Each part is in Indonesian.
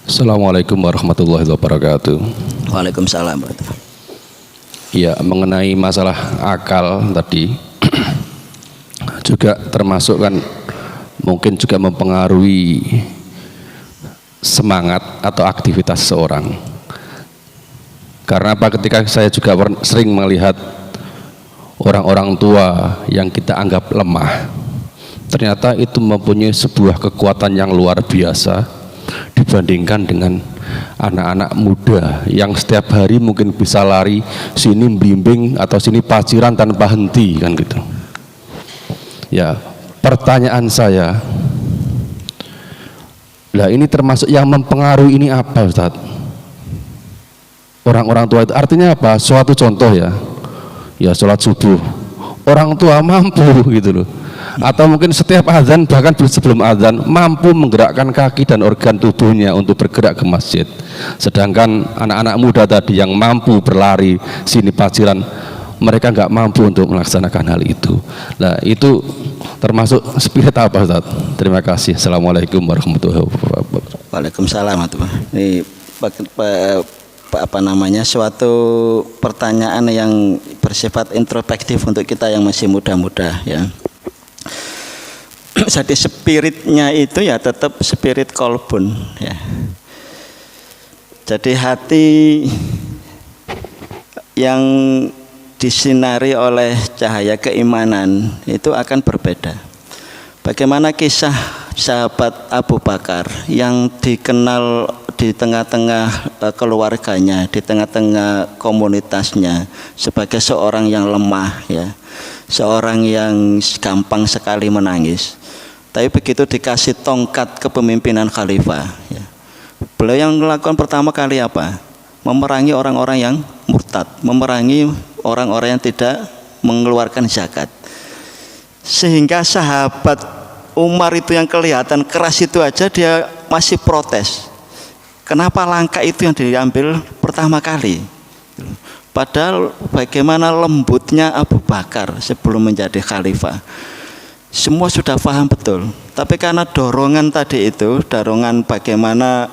Assalamualaikum warahmatullahi wabarakatuh. Waalaikumsalam. Ya, mengenai masalah akal tadi juga termasuk kan mungkin juga mempengaruhi semangat atau aktivitas seseorang. Karena apa? Ketika saya juga sering melihat orang-orang tua yang kita anggap lemah, ternyata itu mempunyai sebuah kekuatan yang luar biasa dibandingkan dengan anak-anak muda yang setiap hari mungkin bisa lari sini bimbing atau sini paciran tanpa henti kan gitu. Ya, pertanyaan saya, lah ini termasuk yang mempengaruhi ini apa, Ustaz? Orang-orang tua itu artinya apa? Suatu contoh ya, sholat subuh orang tua mampu gitu loh, atau mungkin setiap azan bahkan sebelum azan mampu menggerakkan kaki dan organ tubuhnya untuk bergerak ke masjid, sedangkan anak-anak muda tadi yang mampu berlari sini paciran mereka nggak mampu untuk melaksanakan hal itu. Nah itu termasuk spirit apa, Ustaz? Terima kasih. Assalamualaikum warahmatullahi wabarakatuh. Waalaikumsalam. Ini apa namanya, suatu pertanyaan yang bersifat introspektif untuk kita yang masih muda-muda ya. Jadi spiritnya itu ya tetap spirit kolbun ya. Jadi hati yang disinari oleh cahaya keimanan itu akan berbeda. Bagaimana kisah sahabat Abu Bakar yang dikenal di tengah-tengah keluarganya, di tengah-tengah komunitasnya sebagai seorang yang lemah ya, seorang yang gampang sekali menangis. Tapi begitu dikasih tongkat kepemimpinan khalifah ya, beliau yang melakukan pertama kali apa? Memerangi orang-orang yang murtad, memerangi orang-orang yang tidak mengeluarkan zakat. Sehingga sahabat Umar itu yang kelihatan keras itu aja dia masih protes. Kenapa langkah itu yang diambil pertama kali? Padahal bagaimana lembutnya Abu Bakar sebelum menjadi khalifah, semua sudah paham betul. Tapi karena dorongan tadi itu, dorongan bagaimana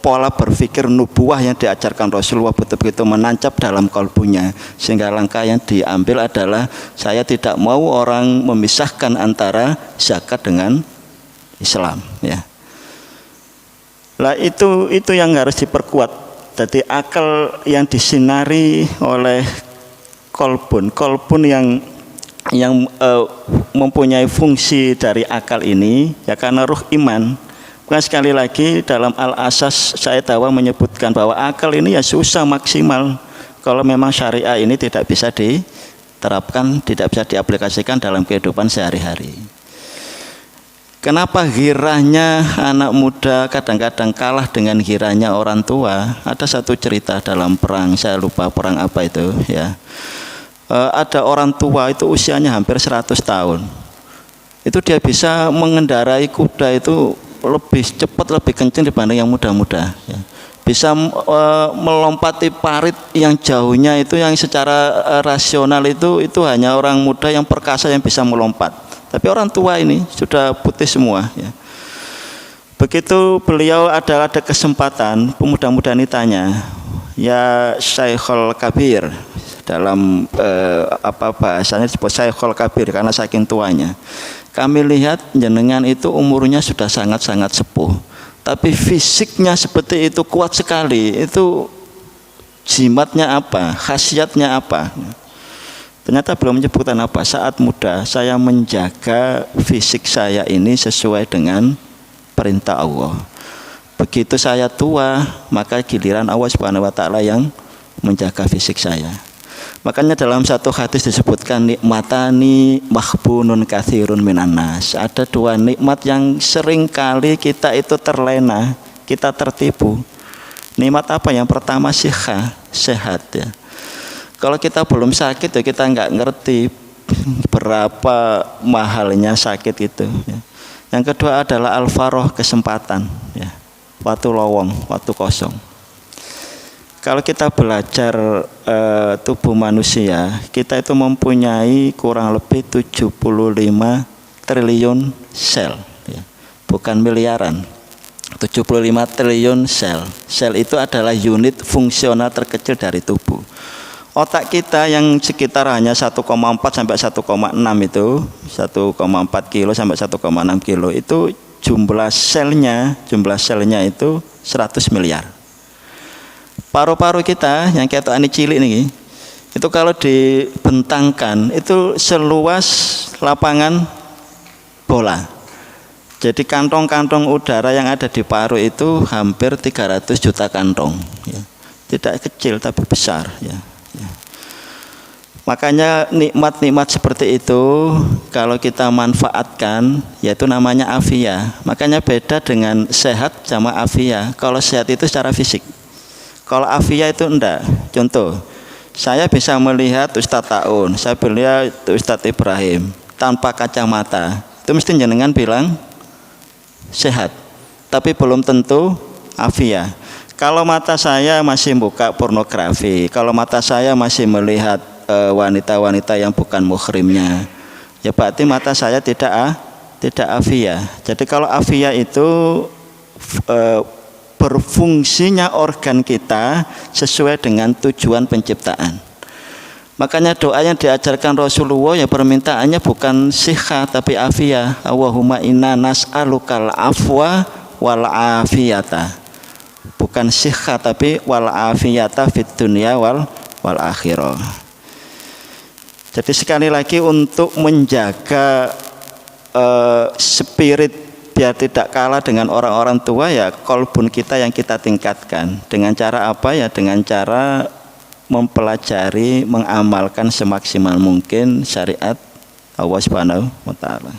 pola berpikir nubuah yang diajarkan Rasulullah betul-betul menancap dalam kalbunya, sehingga langkah yang diambil adalah saya tidak mau orang memisahkan antara zakat dengan Islam ya. Lah itu yang harus diperkuat. Jadi akal yang disinari oleh kolbun yang mempunyai fungsi dari akal ini ya, karena ruh iman. Bukan sekali lagi dalam Al-Asas saya tahu menyebutkan bahwa akal ini ya susah maksimal kalau memang syariah ini tidak bisa diterapkan, tidak bisa diaplikasikan dalam kehidupan sehari-hari. Kenapa giranya anak muda kadang-kadang kalah dengan giranya orang tua? Ada satu cerita dalam perang, saya lupa perang apa itu ya. Ada orang tua itu usianya hampir 100 tahun. Itu dia bisa mengendarai kuda itu lebih cepat, lebih kencang dibanding yang muda-muda ya. Bisa melompati parit yang jauhnya itu yang secara rasional itu hanya orang muda yang perkasa yang bisa melompat. Tapi orang tua ini sudah putih semua ya. Begitu beliau ada kesempatan, pemuda-muda ini tanya, ya Syekhul Kabir, dalam bahasanya disebut Syekhul Kabir karena saking tuanya. Kami lihat jenengan itu umurnya sudah sangat-sangat sepuh, tapi fisiknya seperti itu kuat sekali. Itu jimatnya apa? Khasiatnya apa? Ternyata belum menyebutkan apa. Saat muda saya menjaga fisik saya ini sesuai dengan perintah Allah. Begitu saya tua, maka giliran Allah Subhanahu wa taala yang menjaga fisik saya. Makanya dalam satu hadis disebutkan nikmatani mahbunun katsirun minan nas. Ada dua nikmat yang sering kali kita itu terlena, kita tertipu. Nikmat apa? Yang pertama sehat ya. Kalau kita belum sakit ya kita nggak ngerti berapa mahalnya sakit itu ya. Yang kedua adalah al-faroh, kesempatan ya. Waktu lowong, waktu kosong. Kalau kita belajar tubuh manusia, kita itu mempunyai kurang lebih 75 triliun sel ya. Bukan miliaran. 75 triliun sel. Sel itu adalah unit fungsional terkecil dari tubuh. Otak kita yang sekitar hanya 1,4 sampai 1,6 itu, 1,4 kilo sampai 1,6 kilo itu jumlah selnya itu 100 miliar. Paru-paru kita yang kayak ani cilik nih, itu kalau dibentangkan itu seluas lapangan bola. Jadi kantong-kantong udara yang ada di paru itu hampir 300 juta kantong. Ya. Tidak kecil tapi besar. Ya. Makanya nikmat-nikmat seperti itu kalau kita manfaatkan, yaitu namanya afia. Makanya beda dengan sehat sama afia. Kalau sehat itu secara fisik, kalau afia itu enggak. Contoh, saya bisa melihat Ustadz Taun, saya melihat Ustadz Ibrahim tanpa kacamata, itu mesti jenengan bilang sehat, tapi belum tentu afia. Kalau mata saya masih buka pornografi, kalau mata saya masih melihat wanita-wanita yang bukan muhrimnya, ya berarti mata saya tidak afia. Jadi kalau afia itu berfungsinya organ kita sesuai dengan tujuan penciptaan. Makanya doa yang diajarkan Rasulullah ya permintaannya bukan siha tapi afia. Allahumma inna nas'alukal afwa wal afiyata. Bukan siha tapi wal afiyata fid dunya wal akhirah. Jadi sekali lagi untuk menjaga spirit biar tidak kalah dengan orang-orang tua ya kolbun kita yang kita tingkatkan. Dengan cara apa ya? Dengan cara mempelajari, mengamalkan semaksimal mungkin syariat Allah Subhanahu wa taala.